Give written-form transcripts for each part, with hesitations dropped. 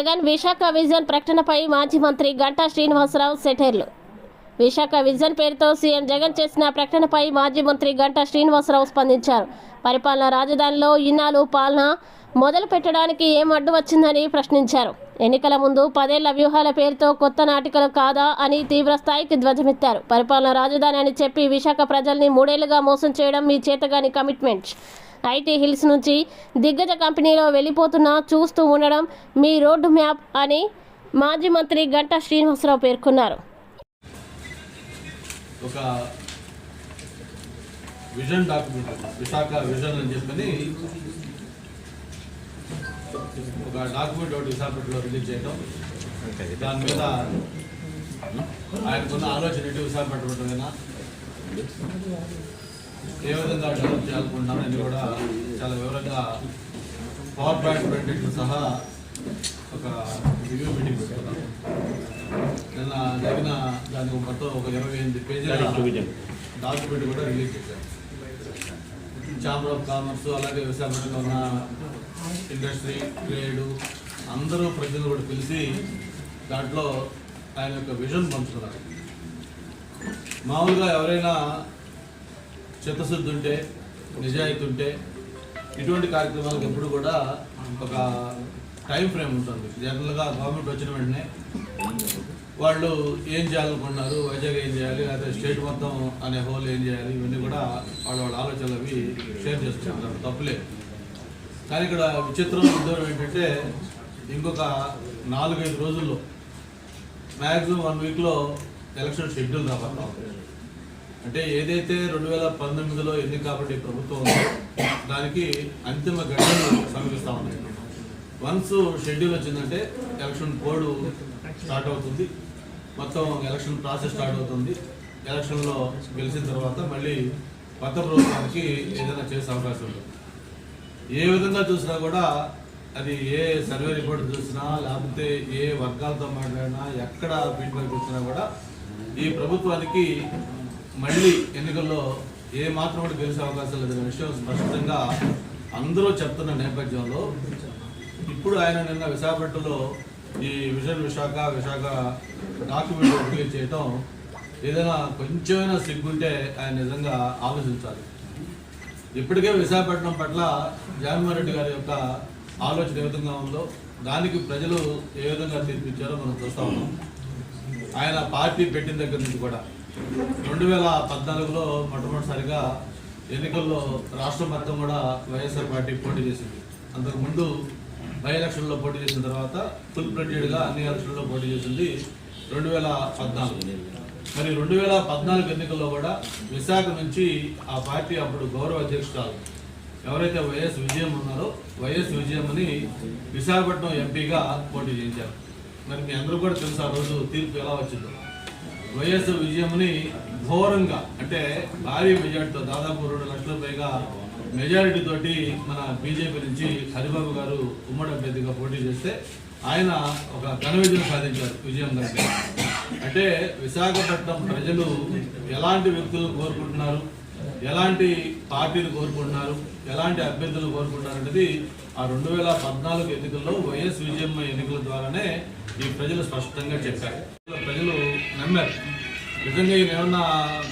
Jagan Visakha vision ప్రకటనపై మాజీ మంత్రి గంటా శ్రీనివాసరావు సెటైర్లు. విశాఖ విజన్ పేరుతో సీఎం జగన్ చేసిన ప్రకటనపై మాజీ మంత్రి గంటా శ్రీనివాసరావు స్పందించారు. పరిపాలనా రాజధానిలో ఇన్నాళ్ళు పాలన మొదలు పెట్టడానికి ఏం అడ్డు వచ్చిందని ప్రశ్నించారు. ఎన్నికల ముందు 10 ఏళ్ల వ్యూహాల పేరుతో కొత్త నాటికలు కాదా అని తీవ్ర స్థాయికి ధ్వజమెత్తారు. పరిపాలనా రాజధాని అని చెప్పి విశాఖ ప్రజల్ని 3 ఏళ్లుగా మోసం చేయడం మీ చేతగాని కమిట్మెంట్. ఐటీ హిల్స్ నుంచి దిగ్గజ కంపెనీలో వెళ్ళిపోతున్నా చూస్తూ ఉండడం మీ రోడ్డు మ్యాప్ అని మాజీ మంత్రి గంటా శ్రీనివాసరావు పేర్కొన్నారు. ఒక విజన్ డాక్యుమెంట్ విశాఖ విజన్ అని చెప్పని ఒక డాక్యుమెంట్ ఒకటి విశాఖపట్నంలో రిలీజ్ చేయడం, దాని మీద ఆయనకున్న ఆలోచన ఏంటి, విశాఖపట్నం ఏ విధంగా డెవలప్ చేయాలనుకుంటున్నాను అని కూడా చాలా వివరంగా పవర్ పాయింట్ ప్రెజెంటేషన్ సహా ఒక రివ్యూ మీటింగ్ పెట్టుకున్నాం. నిన్న జరిగిన దానికి మొత్తం ఒక 28 పేజీల డాక్యుమెంట్ కూడా రిలీజ్ చేశారు. ఛాంబర్ ఆఫ్ కామర్స్, అలాగే విశాఖపట్నంలో ఉన్న ఇండస్ట్రీ, ట్రేడు అందరూ ప్రజలు కూడా పిలిచి దాంట్లో ఆయన యొక్క విజన్ పంచుకున్నారు. మామూలుగా ఎవరైనా చిత్తశుద్ధి ఉంటే, నిజాయితీ ఉంటే ఇటువంటి కార్యక్రమాలకు ఎప్పుడు కూడా ఒక టైం ఫ్రేమ్ ఉంటుంది. జనరల్గా గవర్నమెంట్ వచ్చిన వెంటనే వాళ్ళు ఏం చేయాలనుకున్నారు, వైజాగ్ ఏం చేయాలి, లేకపోతే స్టేట్ మొత్తం అనే హోల్ ఏం చేయాలి, ఇవన్నీ కూడా వాళ్ళ ఆలోచనలు అవి షేర్ చేసుకుంటారు, తప్పులేదు. కానీ ఇక్కడ విచిత్రం ఉద్యోగం ఏంటంటే ఇంకొక 4-5 రోజుల్లో మ్యాక్సిమం 1 వీక్లో ఎలక్షన్ షెడ్యూల్ రాబోతా ఉంది. అంటే ఏదైతే 2019లో ఎన్నిక కాబట్టి ప్రభుత్వం ఉందో దానికి అంతిమ గడువులు సమీపిస్తూ ఉన్నాయి. వన్స్ షెడ్యూల్ వచ్చిందంటే ఎలక్షన్ కోడ్ స్టార్ట్ అవుతుంది, మొత్తం ఎలక్షన్ ప్రాసెస్ స్టార్ట్ అవుతుంది. ఎలక్షన్లో గెలిచిన తర్వాత మళ్ళీ కొత్త ప్రభుత్వానికి ఏదైనా చేసే అవకాశం ఉంటుంది. ఏ విధంగా చూసినా కూడా అది ఏ సర్వే రిపోర్ట్ చూసినా, లేకపోతే ఏ వర్గాలతో మాట్లాడినా, ఎక్కడ ఫీడ్బ్యాక్ ఇచ్చినా కూడా ఈ ప్రభుత్వానికి మళ్ళీ ఎన్నికల్లో ఏ మాత్రం కూడా గెలిచే అవకాశం లేదనే విషయం స్పష్టంగా అందరూ చెప్తున్న నేపథ్యంలో ఇప్పుడు ఆయన నిన్న విశాఖపట్నంలో ఈ విశాఖ డాక్యుమెంట్ రిలీజ్ చేయటం ఏదైనా కొంచెమైనా సిగ్గుంటే ఆయన నిజంగా ఆలోచించాలి. ఇప్పటికే విశాఖపట్నం పట్ల జగన్మోహన్ రెడ్డి గారి యొక్క ఆలోచన ఏ విధంగా ఉందో దానికి ప్రజలు ఏ విధంగా తీర్పిచ్చారో మనం చూస్తూ ఉన్నాం. ఆయన పార్టీ పెట్టిన దగ్గర నుంచి కూడా 2014లో మొట్టమొదటిసారిగా ఎన్నికల్లో రాష్ట్రం మొత్తం కూడా వైఎస్ఆర్ పార్టీ పోటీ చేసింది. అంతకుముందు బై ఎలక్షన్లో పోటీ చేసిన తర్వాత ఫుల్ ప్లెడ్జెడ్గా అన్ని ఎలక్షన్లో పోటీ చేసింది 2014. మరి 2014 ఎన్నికల్లో కూడా విశాఖ నుంచి ఆ పార్టీ అప్పుడు గౌరవ అధ్యక్షురాలు ఎవరైతే వైఎస్ విజయం ఉన్నారో వైఎస్ విజయం అని విశాఖపట్నం ఎంపీగా పోటీ చేయించారు. మరి మీ అందరూ కూడా తెలుసు ఆ రోజు తీర్పు ఎలా వచ్చిందో. వైఎస్ విజయంని ఘోరంగా, అంటే భారీ మెజార్టీతో, దాదాపు 2 లక్షల పైగా మెజారిటీ తోటి మన బీజేపీ నుంచి హరిబాబు గారు ఉమ్మడి అభ్యర్థిగా పోటీ చేస్తే ఆయన ఒక ఘన విజయం సాధించారు విజయం గారి. అంటే విశాఖపట్నం ప్రజలు ఎలాంటి వ్యక్తులు కోరుకుంటున్నారు, ఎలాంటి పార్టీలు కోరుకుంటున్నారు, ఎలాంటి అభ్యర్థులు కోరుకుంటున్నారు అనేది ఆ 2014 ఎన్నికల్లో వైఎస్ విజయమ్మ ఎన్నికల ద్వారానే ఈ ప్రజలు స్పష్టంగా చెప్పారు. ప్రజలు నమ్మారు. నిజంగా ఈయన ఏమన్నా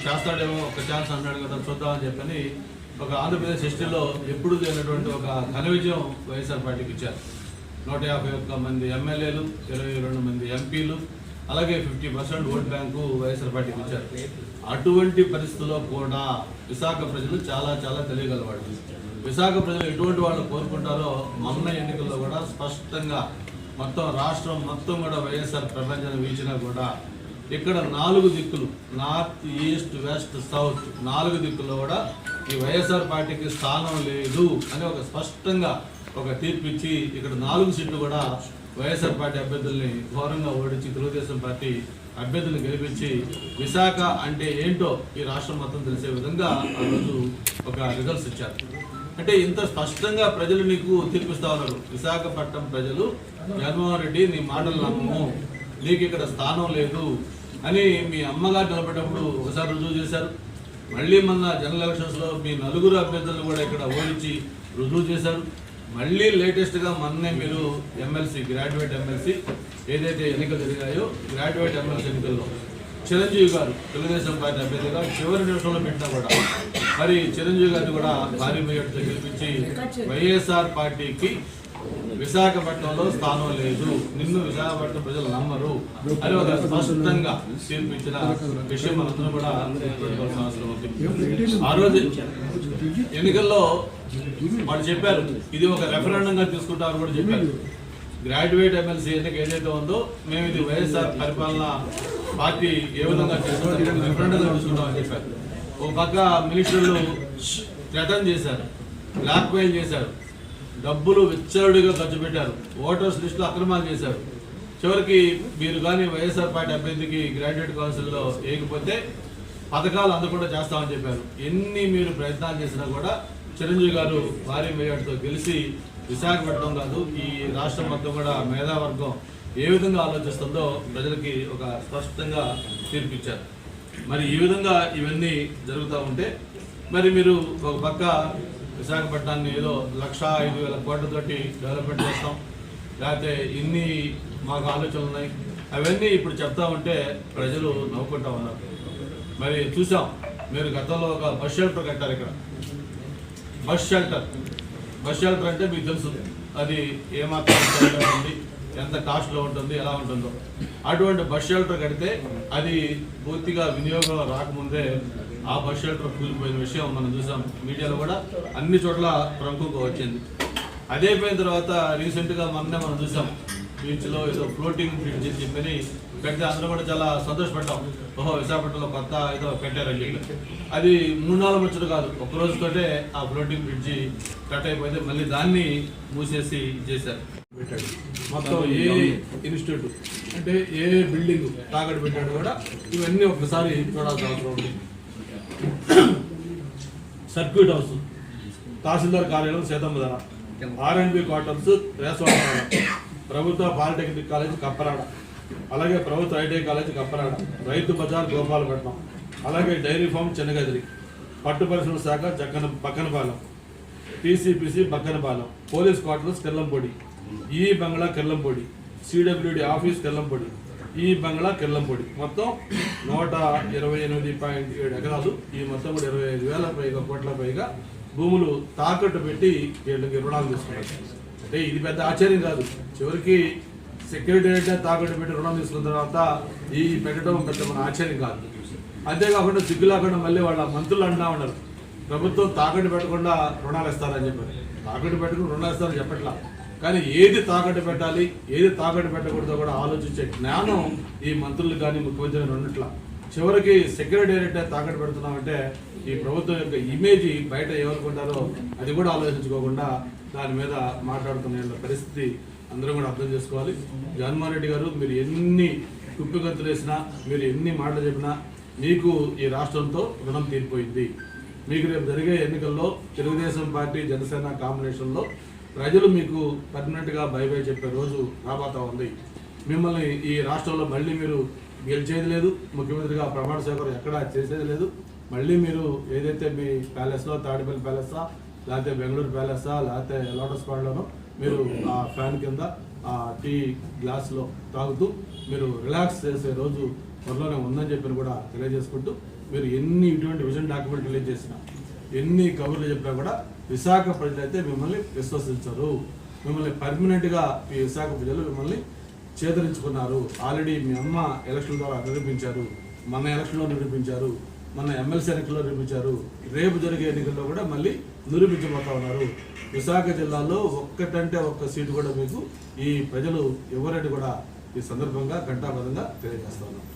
చేస్తాడేమో, ఒక ఛాన్స్ అన్నాడు కదా చూద్దామని చెప్పని ఒక ఆంధ్రప్రదేశ్ హిస్టరీలో ఎప్పుడు లేనటువంటి ఒక ఘన విజయం వైఎస్ఆర్ పార్టీకి ఇచ్చారు. 151 మంది ఎమ్మెల్యేలు, 22 మంది ఎంపీలు, అలాగే 50% ఓట్ బ్యాంకు వైఎస్ఆర్ పార్టీకి ఇచ్చారు. అటువంటి పరిస్థితుల్లో కూడా విశాఖ ప్రజలు చాలా చాలా తెలియగలవాడు. విశాఖ ప్రజలు ఎటువంటి వాళ్ళు కోరుకుంటారో మొన్న ఎన్నికల్లో కూడా స్పష్టంగా మొత్తం రాష్ట్రం మొత్తం కూడా వైఎస్ఆర్ ప్రపంచాన్ని వీచినా కూడా ఇక్కడ 4 దిక్కులు, నార్త్, ఈస్ట్, వెస్ట్, సౌత్ 4 దిక్కుల్లో కూడా ఈ వైఎస్ఆర్ పార్టీకి స్థానం లేదు అని ఒక స్పష్టంగా ఒక తీర్పు ఇచ్చి ఇక్కడ 4 సీట్లు కూడా వైఎస్ఆర్ పార్టీ అభ్యర్థుల్ని ఘోరంగా ఓడించి తెలుగుదేశం పార్టీ అభ్యర్థులను గెలిపించి విశాఖ అంటే ఏంటో ఈ రాష్ట్రం మొత్తం తెలిసే విధంగా ఆ రోజు ఒక రిజల్ట్స్ ఇచ్చారు. అంటే ఇంత స్పష్టంగా ప్రజలు నీకు తీర్పిస్తా ఉన్నారు. విశాఖపట్నం ప్రజలు జగన్మోహన్ రెడ్డి నీ మాటలు నమ్మము, నీకు ఇక్కడ స్థానం లేదు అని మీ అమ్మగారు నిలబడినప్పుడు ఒకసారి రుజువు చేశారు. మళ్ళీ మొన్న జనరల్ ఎలక్షన్స్లో మీ 4 అభ్యర్థులను కూడా ఇక్కడ ఓడించి రుజువు చేశారు. మళ్ళీ లేటెస్ట్గా మొన్నే మీరు ఎమ్మెల్సీ గ్రాడ్యుయేట్ ఎమ్మెల్సీ ఏదైతే ఎన్నికలు జరిగాయో గ్రాడ్యుయేట్ ఎమ్మెల్సీ ఎన్నికల్లో చిరంజీవి గారు తెలుగుదేశం పార్టీ అభ్యర్థిగా చివరి నిమిషంలో పెట్టినా కూడా మరి చిరంజీవి గారిని కూడా భారీ మెజార్టీతో గెలిపించి వైఎస్ఆర్ పార్టీకి విశాఖపట్నంలో స్థానం లేదు, నిన్ను విశాఖపట్నం ప్రజలు నమ్మరు అని ఒక స్పష్టంగా తీర్పిచ్చిన విషయం మనందరం కూడా గుర్తుపెట్టుకోవాల్సిన అవసరం ఉంది. ఆ రోజు ఎన్నికల్లో వాళ్ళు చెప్పారు ఇది ఒక రెఫరెండంగా తీసుకుంటామని కూడా చెప్పారు. గ్రాడ్యుయేట్ ఎమ్మెల్సీ ఎన్నిక ఏదైతే ఉందో మేము ఇది వైఎస్ఆర్ పరిపాలన పార్టీ ఏ విధంగా చేసుకుంటాం రెఫరెండంగా తీసుకుంటామని చెప్పారు. ఒక పక్క మినిస్టర్లు థ్రెటన్ చేశారు, బ్లాక్ మెయిల్ చేశారు, డబ్బులు విచ్చలవిడిగా ఖర్చు పెట్టారు, ఓటర్స్ లిస్టులో అక్రమాలు చేశారు. చివరికి మీరు కానీ వైఎస్ఆర్ పార్టీ అభ్యర్థికి గ్రాడ్యుయేట్ కౌన్సిల్లో వేయకపోతే పథకాలు అందకుండా చేస్తామని చెప్పారు. ఎన్ని మీరు ప్రయత్నాలు చేసినా కూడా చిరంజీవి గారు భారీ మెజార్టీతో గెలిచి విశాఖపట్నం కాదు ఈ రాష్ట్రం మొత్తం కూడా మేధావర్గం ఏ విధంగా ఆలోచిస్తుందో ప్రజలకి ఒక స్పష్టంగా తీర్పిచ్చారు. మరి ఈ విధంగా ఇవన్నీ జరుగుతూ ఉంటే మరి మీరు ఒక పక్క విశాఖపట్నాన్ని ఏదో 1,05,000 కోట్లతోటి డెవలప్మెంట్ చేస్తాం, లేకపోతే ఇన్ని మాకు ఆలోచనలు ఉన్నాయి అవన్నీ ఇప్పుడు చెప్తా ఉంటే ప్రజలు నవ్వుకుంటా ఉన్నారు. మరి చూసాం మీరు గతంలో ఒక బస్ షెల్టర్ కట్టారు. ఇక్కడ బస్ షెల్టర్ అంటే మీకు తెలుసు అది ఏమాత్రం ఉంటుంది, ఎంత కాస్ట్లో ఉంటుంది, ఎలా ఉంటుందో. అటువంటి బస్ షెల్టర్ కడితే అది పూర్తిగా వినియోగంలో రాకముందే ఆ బస్ షెల్టర్ కూలిపోయిన విషయం మనం చూసాం. మీడియాలో కూడా అన్ని చోట్ల ప్రముఖంగా వచ్చింది. అదే అయిపోయిన తర్వాత రీసెంట్గా మొన్నే మనం చూసాం బీచ్లో ఏదో ఫ్లోటింగ్ బ్రిడ్జ్ చెప్పని పెడితే అందరూ కూడా చాలా సంతోషపడ్డాం. ఓహో విశాఖపట్నంలో కొత్త ఏదో పెట్టారని చెప్పి. అది 3-4 వచ్చుడు కాదు, ఒక్క రోజుతోటే ఆ ఫ్లోటింగ్ బ్రిడ్జి కట్ అయిపోతే మళ్ళీ దాన్ని మూసేసి చేశారు. పెట్టాడు మొత్తం ఏ ఇన్స్టిట్యూట్ అంటే ఏ బిల్డింగ్ తాకట్టు పెట్టాడు కూడా ఇవన్నీ ఒకసారి చూడాల్సిన అవసరం ఉంది. సర్క్యూట్ హౌస్, తహసీల్దార్ కార్యాలయం సీతమ్మధర, R&B క్వార్టర్స్ రేసవాడ, ప్రభుత్వ పాలిటెక్నిక్ కాలేజ్ కప్పరాడ, అలాగే ప్రభుత్వ ఐటీఐ కాలేజ్ కప్పరాడ, రైతు బజార్ గోపాలపట్నం, అలాగే డైరీ ఫామ్ చెన్నగదిరి, పట్టు పరిశ్రమ శాఖ పక్కనపాలెం, TCPC బక్కనపాలెం, పోలీస్ క్వార్టర్స్ కెల్లంపొడి, ఈ బంగ్లా కెల్లంపొడి, CWD ఆఫీస్ కెల్లంపొడి, ఈ బంగ్లా కెల్లంపొడి, మొత్తం 128.7 ఎకరాలు. ఈ మొత్తం కూడా 25,000 కోట్ల పైగా భూములు తాకట్టు పెట్టి వీళ్ళకి రుణాలు తీసుకున్నారు. అంటే ఇది పెద్ద ఆశ్చర్యం కాదు. చివరికి సెక్రటేరియట్ తాకట్టు పెట్టి రుణం తీసుకున్న తర్వాత ఈ పెట్టడం పెద్ద మన ఆశ్చర్యం కాదు. అంతేకాకుండా సిగ్గు లేకుండా మళ్ళీ వాళ్ళ మంత్రులు అంటా ఉన్నారు ప్రభుత్వం తాకట్టు పెట్టకుండా రుణాలు ఇస్తారని చెప్పారు. తాకట్టు పెట్టుకుని రుణాలు ఇస్తారని చెప్పట్లా, కానీ ఏది తాకట్టు పెట్టాలి ఏది తాకట్టు పెట్టకూడదో కూడా ఆలోచించే జ్ఞానం ఈ మంత్రులు కానీ ముఖ్యమంత్రి ఉన్నట్ల. చివరికి సెక్రటేరియట్ తాకట్టు పెడుతున్నామంటే ఈ ప్రభుత్వం యొక్క ఇమేజ్ బయట ఎవరుకుంటారో అది కూడా ఆలోచించుకోకుండా దాని మీద మాట్లాడుతున్న పరిస్థితి అందరూ కూడా అర్థం చేసుకోవాలి. జగన్మోహన్ రెడ్డి గారు మీరు ఎన్ని కుప్పిగంతులు వేసినా మీరు ఎన్ని మాటలు చెప్పినా మీకు ఈ రాష్ట్రంతో రుణం తీరిపోయింది. మీకు రేపు జరిగే ఎన్నికల్లో తెలుగుదేశం పార్టీ జనసేన కాంబినేషన్లో ప్రజలు మీకు పర్మనెంట్గా బై బై చెప్పే రోజు రాబోతా ఉంది. మిమ్మల్ని ఈ రాష్ట్రంలో మళ్ళీ మీరు గెలిచేది లేదు, ముఖ్యమంత్రిగా ప్రమాణ స్వీకారం ఎక్కడా చేసేది లేదు. మళ్ళీ మీరు ఏదైతే మీ ప్యాలెస్లో తాడిపల్లి ప్యాలెస్సా లేకపోతే బెంగళూరు ప్యాలెస్సా లేకపోతే లోటస్ పాండ్లోనో మీరు ఆ ఫ్యాన్ కింద ఆ టీ గ్లాస్లో తాగుతూ మీరు రిలాక్స్ చేసే రోజు త్వరలోనే ఉందని చెప్పి కూడా తెలియజేసుకుంటూ మీరు ఎన్ని ఇటువంటి విజన్ డాక్యుమెంట్ రిలీజ్ చేసినా ఎన్ని కబుర్లు చెప్పినా కూడా విశాఖ ప్రజలైతే మిమ్మల్ని విశ్వసించరు. మిమ్మల్ని పర్మనెంట్గా ఈ విశాఖ ప్రజలు మిమ్మల్ని చేదరించుకున్నారు. ఆల్రెడీ మీ అమ్మ ఎలక్షన్ ద్వారా నిరూపించారు, మన ఎలక్షన్లో నిరూపించారు, మన ఎమ్మెల్సీ ఎన్నికల్లో నిరూపించారు, రేపు జరిగే ఎన్నికల్లో కూడా మళ్ళీ నిరూపించబోతా ఉన్నారు. విశాఖ జిల్లాలో ఒక్కటంటే ఒక్క సీటు కూడా మీకు ఈ ప్రజలు ఎవరైనా కూడా ఈ సందర్భంగా ఘంటాబద్ధంగా తెలియజేస్తా ఉన్నారు.